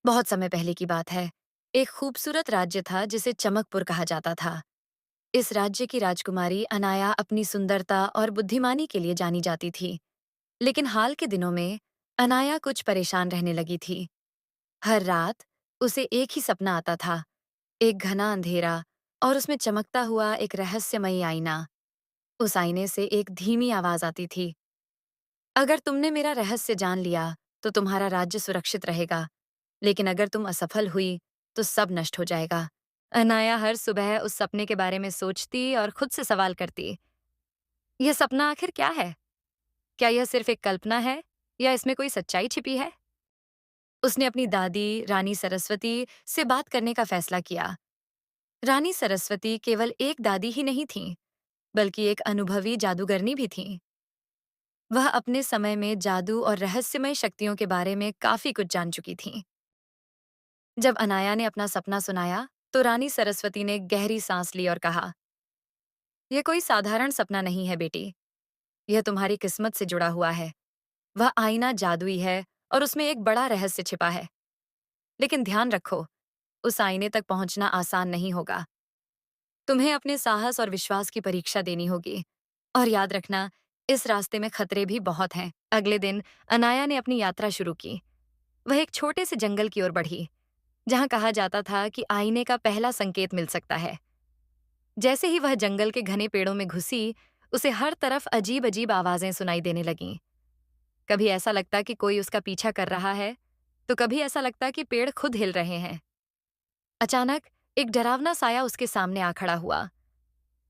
बहुत समय पहले की बात है। एक खूबसूरत राज्य था जिसे चमकपुर कहा जाता था। इस राज्य की राजकुमारी अनाया अपनी सुंदरता और बुद्धिमानी के लिए जानी जाती थी। लेकिन हाल के दिनों में अनाया कुछ परेशान रहने लगी थी। हर रात उसे एक ही सपना आता था, एक घना अंधेरा और उसमें चमकता हुआ एक रहस्यमयी आईना। उस आईने से एक धीमी आवाज आती थी, अगर तुमने मेरा रहस्य जान लिया तो तुम्हारा राज्य सुरक्षित रहेगा, लेकिन अगर तुम असफल हुई तो सब नष्ट हो जाएगा। अनाया हर सुबह उस सपने के बारे में सोचती और खुद से सवाल करती, यह सपना आखिर क्या है? क्या यह सिर्फ एक कल्पना है या इसमें कोई सच्चाई छिपी है? उसने अपनी दादी रानी सरस्वती से बात करने का फैसला किया। रानी सरस्वती केवल एक दादी ही नहीं थीं, बल्कि एक अनुभवी जादूगरनी भी थीं। वह अपने समय में जादू और रहस्यमय शक्तियों के बारे में काफी कुछ जान चुकी थीं। जब अनाया ने अपना सपना सुनाया, तो रानी सरस्वती ने गहरी सांस ली और कहा, यह कोई साधारण सपना नहीं है बेटी, यह तुम्हारी किस्मत से जुड़ा हुआ है। वह आईना जादुई है और उसमें एक बड़ा रहस्य छिपा है। लेकिन ध्यान रखो, उस आईने तक पहुंचना आसान नहीं होगा। तुम्हें अपने साहस और विश्वास की परीक्षा देनी होगी। और याद रखना, इस रास्ते में खतरे भी बहुत हैं। अगले दिन अनाया ने अपनी यात्रा शुरू की। वह एक छोटे से जंगल की ओर बढ़ी, जहां कहा जाता था कि आईने का पहला संकेत मिल सकता है। जैसे ही वह जंगल के घने पेड़ों में घुसी, उसे हर तरफ अजीब अजीब आवाजें सुनाई देने लगीं। कभी ऐसा लगता कि कोई उसका पीछा कर रहा है, तो कभी ऐसा लगता कि पेड़ खुद हिल रहे हैं। अचानक एक डरावना साया उसके सामने आ खड़ा हुआ।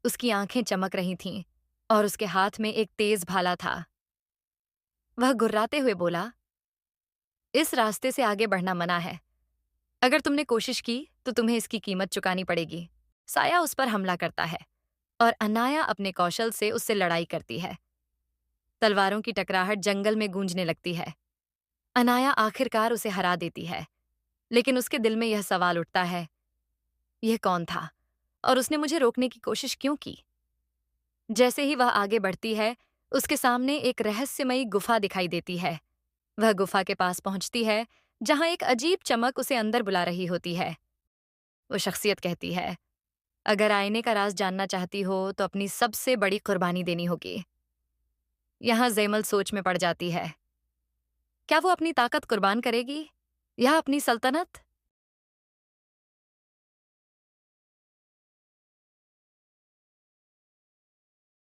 उसकी आंखें चमक रही थीं और उसके हाथ में एक तेज भाला था। वह गुर्राते हुए बोला, इस रास्ते से आगे बढ़ना मना है। अगर तुमने कोशिश की तो तुम्हें इसकी कीमत चुकानी पड़ेगी। साया उस पर हमला करता है और अनाया अपने कौशल से उससे लड़ाई करती है। तलवारों की टकराहट जंगल में गूंजने लगती है। अनाया आखिरकार उसे हरा देती है, लेकिन उसके दिल में यह सवाल उठता है, यह कौन था और उसने मुझे रोकने की कोशिश क्यों की? जैसे ही वह आगे बढ़ती है, उसके सामने एक रहस्यमयी गुफा दिखाई देती है। वह गुफा के पास पहुंचती है, जहां एक अजीब चमक उसे अंदर बुला रही होती है। वो शख्सियत कहती है, अगर आईने का राज जानना चाहती हो तो अपनी सबसे बड़ी कुर्बानी देनी होगी। यहाँ जैमल सोच में पड़ जाती है। क्या वो अपनी ताकत कुर्बान करेगी या अपनी सल्तनत?